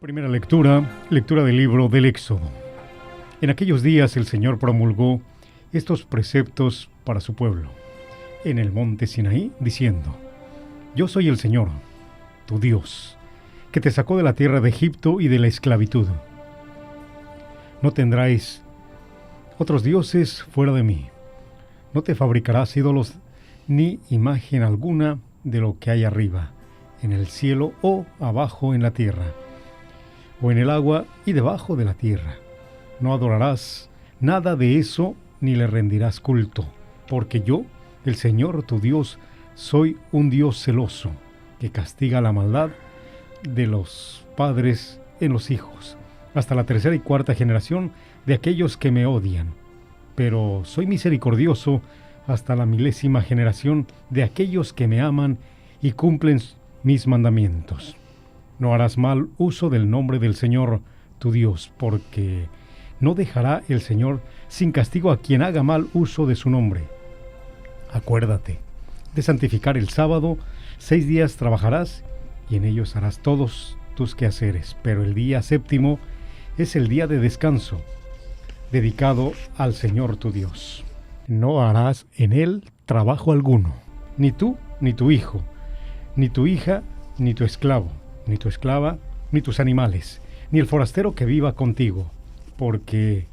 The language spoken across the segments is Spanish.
Primera lectura, lectura del libro del Éxodo. En aquellos días el Señor promulgó estos preceptos para su pueblo, en el monte Sinaí, diciendo: Yo soy el Señor, tu Dios, que te sacó de la tierra de Egipto y de la esclavitud. No tendráis otros dioses fuera de mí. No te fabricarás ídolos ni imagen alguna de lo que hay arriba, en el cielo o abajo en la tierra, o en el agua y debajo de la tierra. No adorarás nada de eso ni le rendirás culto, porque yo, el Señor tu Dios, soy un Dios celoso, que castiga la maldad de los padres en los hijos, hasta la tercera y cuarta generación de aquellos que me odian. Pero soy misericordioso hasta la milésima generación de aquellos que me aman y cumplen mis mandamientos. No harás mal uso del nombre del Señor tu Dios, porque no dejará el Señor sin castigo a quien haga mal uso de su nombre. Acuérdate de santificar el sábado. 6 días trabajarás y en ellos harás todos tus quehaceres, pero el día séptimo es el día de descanso, dedicado al Señor tu Dios. No harás en él trabajo alguno, ni tú, ni tu hijo, ni tu hija, ni tu esclavo, ni tu esclava, ni tus animales, ni el forastero que viva contigo, porque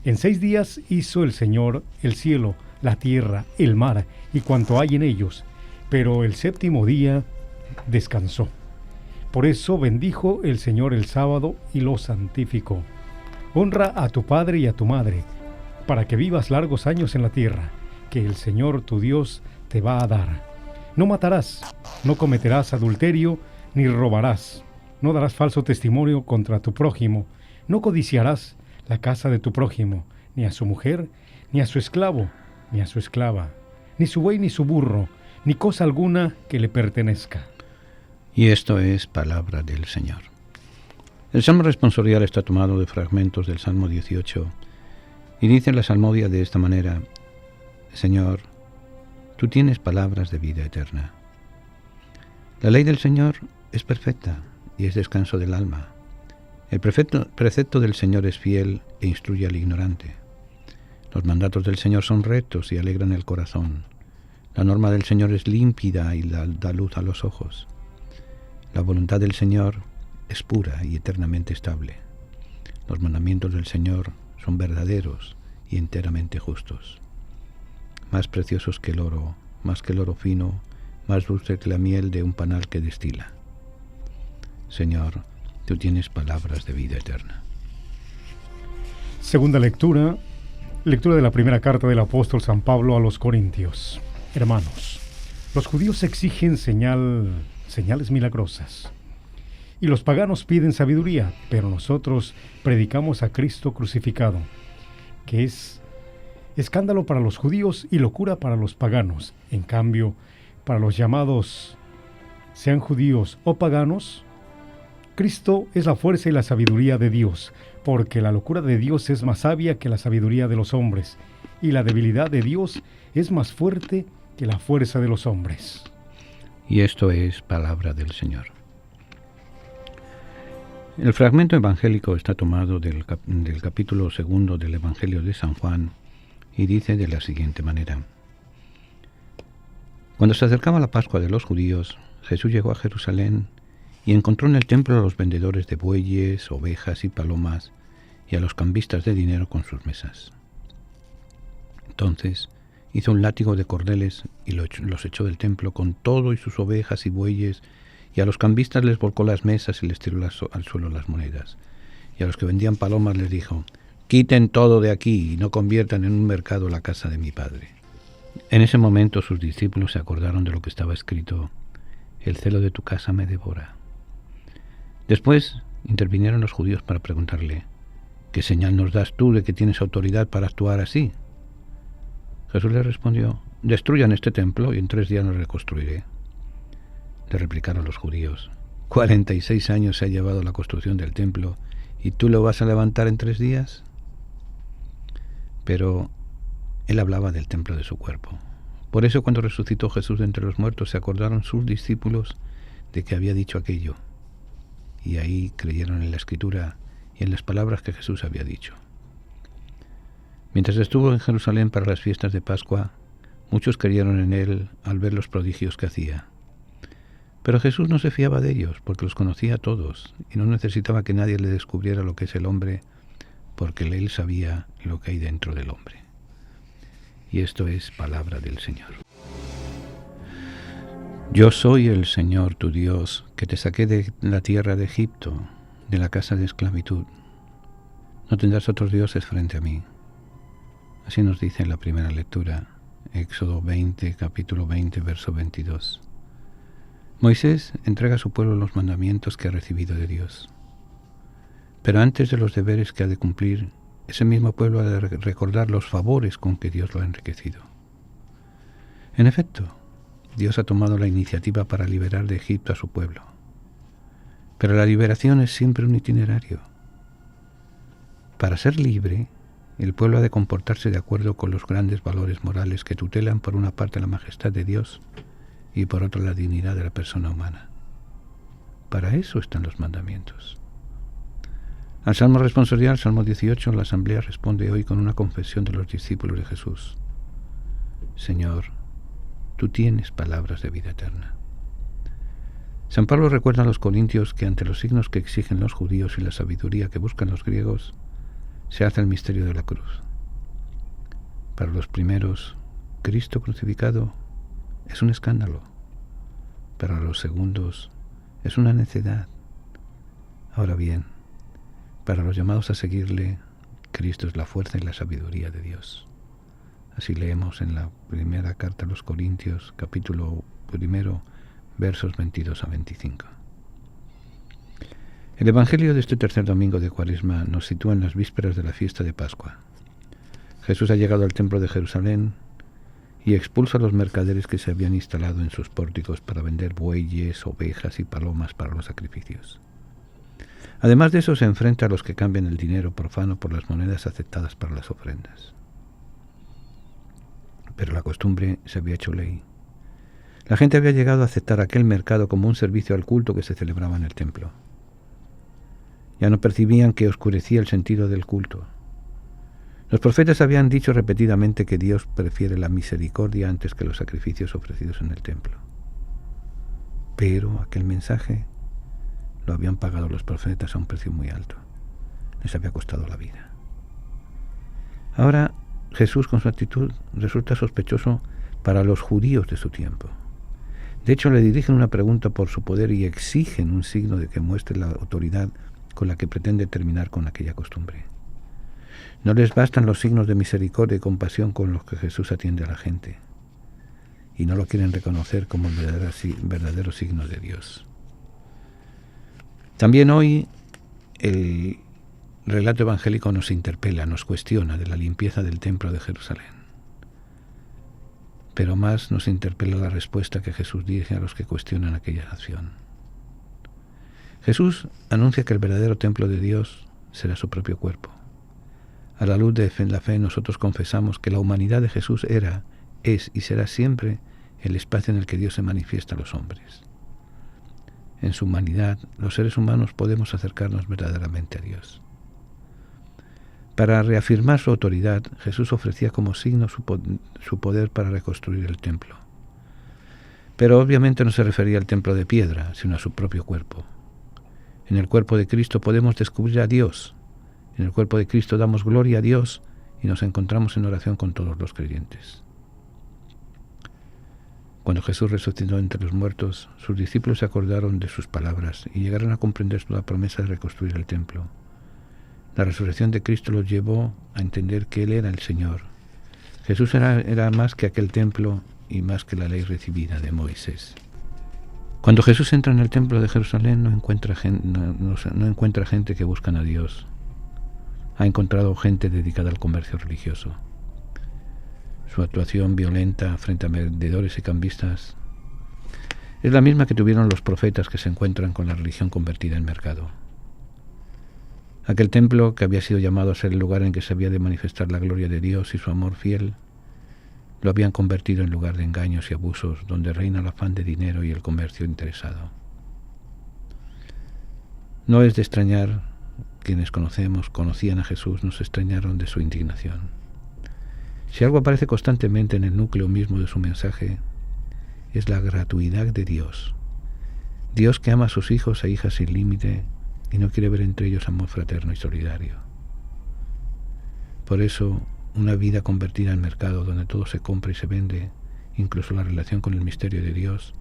en 6 días hizo el Señor el cielo, la tierra, el mar y cuanto hay en ellos, pero el séptimo día descansó. Por eso bendijo el Señor el sábado y lo santificó. Honra a tu padre y a tu madre, para que vivas largos años en la tierra, que el Señor tu Dios te va a dar. No matarás, no cometerás adulterio, ni robarás. No darás falso testimonio contra tu prójimo. No codiciarás la casa de tu prójimo, ni a su mujer, ni a su esclavo, ni a su esclava, ni su buey, ni su burro, ni cosa alguna que le pertenezca. Y esto es palabra del Señor. El Salmo responsorial está tomado de fragmentos del Salmo 18 y dice la salmodia de esta manera: Señor, tú tienes palabras de vida eterna. La ley del Señor es perfecta y es descanso del alma. El precepto del Señor es fiel e instruye al ignorante. Los mandatos del Señor son rectos y alegran el corazón. La norma del Señor es límpida y da luz a los ojos. La voluntad del Señor es pura y eternamente estable. Los mandamientos del Señor son verdaderos y enteramente justos. Más preciosos que el oro, más que el oro fino, más dulce que la miel de un panal que destila. Señor, tú tienes palabras de vida eterna. Segunda lectura, lectura de la primera carta del apóstol San Pablo a los Corintios. Hermanos, los judíos exigen señales milagrosas, y los paganos piden sabiduría, pero nosotros predicamos a Cristo crucificado, que es escándalo para los judíos y locura para los paganos. En cambio, para los llamados, sean judíos o paganos, Cristo es la fuerza y la sabiduría de Dios, porque la locura de Dios es más sabia que la sabiduría de los hombres, y la debilidad de Dios es más fuerte que la fuerza de los hombres. Y esto es palabra del Señor. El fragmento evangélico está tomado del capítulo 2 del Evangelio de San Juan y dice de la siguiente manera: Cuando se acercaba la Pascua de los judíos, Jesús llegó a Jerusalén y encontró en el templo a los vendedores de bueyes, ovejas y palomas y a los cambistas de dinero con sus mesas. Entonces hizo un látigo de cordeles y los echó del templo con todo y sus ovejas y bueyes, y a los cambistas les volcó las mesas y les tiró al suelo las monedas. Y a los que vendían palomas les dijo: Quiten todo de aquí y no conviertan en un mercado la casa de mi Padre. En ese momento sus discípulos se acordaron de lo que estaba escrito: El celo de tu casa me devora. Después intervinieron los judíos para preguntarle: ¿Qué señal nos das tú de que tienes autoridad para actuar así? Jesús les respondió: Destruyan este templo y en 3 días lo reconstruiré. Le replicaron los judíos: 46 años se ha llevado la construcción del templo ¿y tú lo vas a levantar en 3 días? Pero él hablaba del templo de su cuerpo. Por eso cuando resucitó Jesús de entre los muertos se acordaron sus discípulos de que había dicho aquello y ahí creyeron en la Escritura y en las palabras que Jesús había dicho. Mientras estuvo en Jerusalén para las fiestas de Pascua, muchos creyeron en él al ver los prodigios que hacía. Pero Jesús no se fiaba de ellos, porque los conocía a todos, y no necesitaba que nadie le descubriera lo que es el hombre, porque él sabía lo que hay dentro del hombre. Y esto es palabra del Señor. Yo soy el Señor tu Dios, que te saqué de la tierra de Egipto, de la casa de esclavitud. No tendrás otros dioses frente a mí. Así nos dice en la primera lectura, Éxodo 20, capítulo 20, verso 22. Moisés entrega a su pueblo los mandamientos que ha recibido de Dios. Pero antes de los deberes que ha de cumplir, ese mismo pueblo ha de recordar los favores con que Dios lo ha enriquecido. En efecto, Dios ha tomado la iniciativa para liberar de Egipto a su pueblo. Pero la liberación es siempre un itinerario. Para ser libre, el pueblo ha de comportarse de acuerdo con los grandes valores morales que tutelan por una parte la majestad de Dios y por otra la dignidad de la persona humana. Para eso están los mandamientos. Al Salmo responsorial, Salmo 18, la Asamblea responde hoy con una confesión de los discípulos de Jesús. Señor, tú tienes palabras de vida eterna. San Pablo recuerda a los corintios que ante los signos que exigen los judíos y la sabiduría que buscan los griegos, se hace el misterio de la cruz. Para los primeros, Cristo crucificado es un escándalo. Para los segundos, es una necedad. Ahora bien, para los llamados a seguirle, Cristo es la fuerza y la sabiduría de Dios. Así leemos en la primera carta a los Corintios, capítulo 1, versos 22 a 25. El Evangelio de este tercer domingo de Cuaresma nos sitúa en las vísperas de la fiesta de Pascua. Jesús ha llegado al templo de Jerusalén y expulsa a los mercaderes que se habían instalado en sus pórticos para vender bueyes, ovejas y palomas para los sacrificios. Además de eso, se enfrenta a los que cambian el dinero profano por las monedas aceptadas para las ofrendas. Pero la costumbre se había hecho ley. La gente había llegado a aceptar aquel mercado como un servicio al culto que se celebraba en el templo. Ya no percibían que oscurecía el sentido del culto. Los profetas habían dicho repetidamente que Dios prefiere la misericordia antes que los sacrificios ofrecidos en el templo. Pero aquel mensaje lo habían pagado los profetas a un precio muy alto. Les había costado la vida. Ahora Jesús, con su actitud, resulta sospechoso para los judíos de su tiempo. De hecho, le dirigen una pregunta por su poder y exigen un signo de que muestre la autoridad con la que pretende terminar con aquella costumbre. No les bastan los signos de misericordia y compasión con los que Jesús atiende a la gente, y no lo quieren reconocer como el verdadero signo de Dios. También hoy el relato evangélico nos interpela, nos cuestiona de la limpieza del templo de Jerusalén. Pero más nos interpela la respuesta que Jesús dirige a los que cuestionan aquella acción. Jesús anuncia que el verdadero templo de Dios será su propio cuerpo. A la luz de la fe nosotros confesamos que la humanidad de Jesús era, es y será siempre el espacio en el que Dios se manifiesta a los hombres. En su humanidad, los seres humanos podemos acercarnos verdaderamente a Dios. Para reafirmar su autoridad, Jesús ofrecía como signo su poder para reconstruir el templo. Pero obviamente no se refería al templo de piedra, sino a su propio cuerpo. En el cuerpo de Cristo podemos descubrir a Dios. En el cuerpo de Cristo damos gloria a Dios y nos encontramos en oración con todos los creyentes. Cuando Jesús resucitó entre los muertos, sus discípulos se acordaron de sus palabras y llegaron a comprender la promesa de reconstruir el templo. La resurrección de Cristo los llevó a entender que Él era el Señor. Jesús era más que aquel templo y más que la ley recibida de Moisés. Cuando Jesús entra en el templo de Jerusalén no encuentra gente que buscan a Dios. Ha encontrado gente dedicada al comercio religioso. Su actuación violenta frente a vendedores y cambistas es la misma que tuvieron los profetas que se encuentran con la religión convertida en mercado. Aquel templo, que había sido llamado a ser el lugar en que se había de manifestar la gloria de Dios y su amor fiel, lo habían convertido en lugar de engaños y abusos, donde reina el afán de dinero y el comercio interesado. No es de extrañar, quienes conocían a Jesús, nos extrañaron de su indignación. Si algo aparece constantemente en el núcleo mismo de su mensaje, es la gratuidad de Dios. Dios que ama a sus hijos e hijas sin límite y no quiere ver entre ellos amor fraterno y solidario. Por eso, una vida convertida en mercado donde todo se compra y se vende, incluso la relación con el misterio de Dios,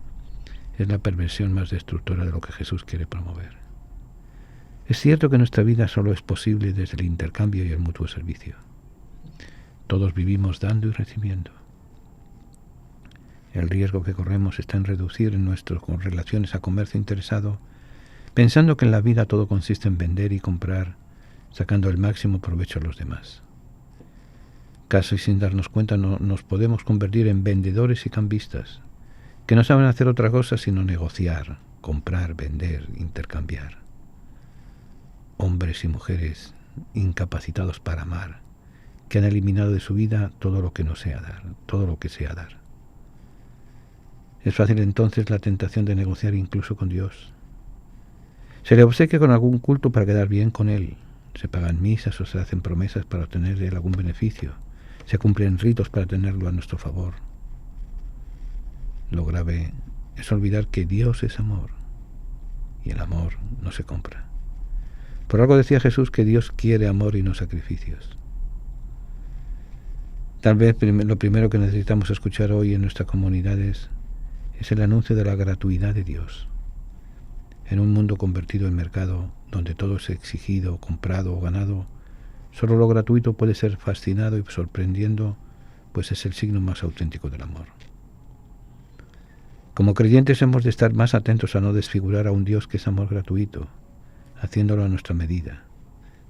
es la perversión más destructora de lo que Jesús quiere promover. Es cierto que nuestra vida solo es posible desde el intercambio y el mutuo servicio. Todos vivimos dando y recibiendo. El riesgo que corremos está en reducir en nuestras relaciones a comercio interesado, pensando que en la vida todo consiste en vender y comprar, sacando el máximo provecho a los demás. Casi sin darnos cuenta nos podemos convertir en vendedores y cambistas, que no saben hacer otra cosa sino negociar, comprar, vender, intercambiar. Hombres y mujeres incapacitados para amar, que han eliminado de su vida todo lo que no sea dar, todo lo que sea dar. Es fácil entonces la tentación de negociar incluso con Dios. Se le obsequia con algún culto para quedar bien con Él. Se pagan misas o se hacen promesas para obtener de Él algún beneficio. Se cumplen ritos para tenerlo a nuestro favor. Lo grave es olvidar que Dios es amor y el amor no se compra. Por algo decía Jesús que Dios quiere amor y no sacrificios. Tal vez lo primero que necesitamos escuchar hoy en nuestras comunidades es el anuncio de la gratuidad de Dios. En un mundo convertido en mercado, donde todo es exigido, comprado o ganado, solo lo gratuito puede ser fascinado y sorprendiendo, pues es el signo más auténtico del amor. Como creyentes hemos de estar más atentos a no desfigurar a un Dios que es amor gratuito, haciéndolo a nuestra medida,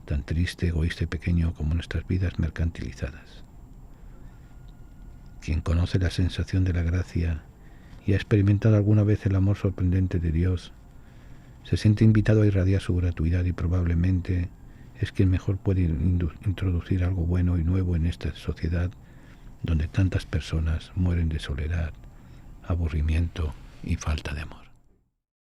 tan triste, egoísta y pequeño como nuestras vidas mercantilizadas. Quien conoce la sensación de la gracia y ha experimentado alguna vez el amor sorprendente de Dios, se siente invitado a irradiar su gratuidad y probablemente es quien mejor puede introducir algo bueno y nuevo en esta sociedad donde tantas personas mueren de soledad, aburrimiento y falta de amor.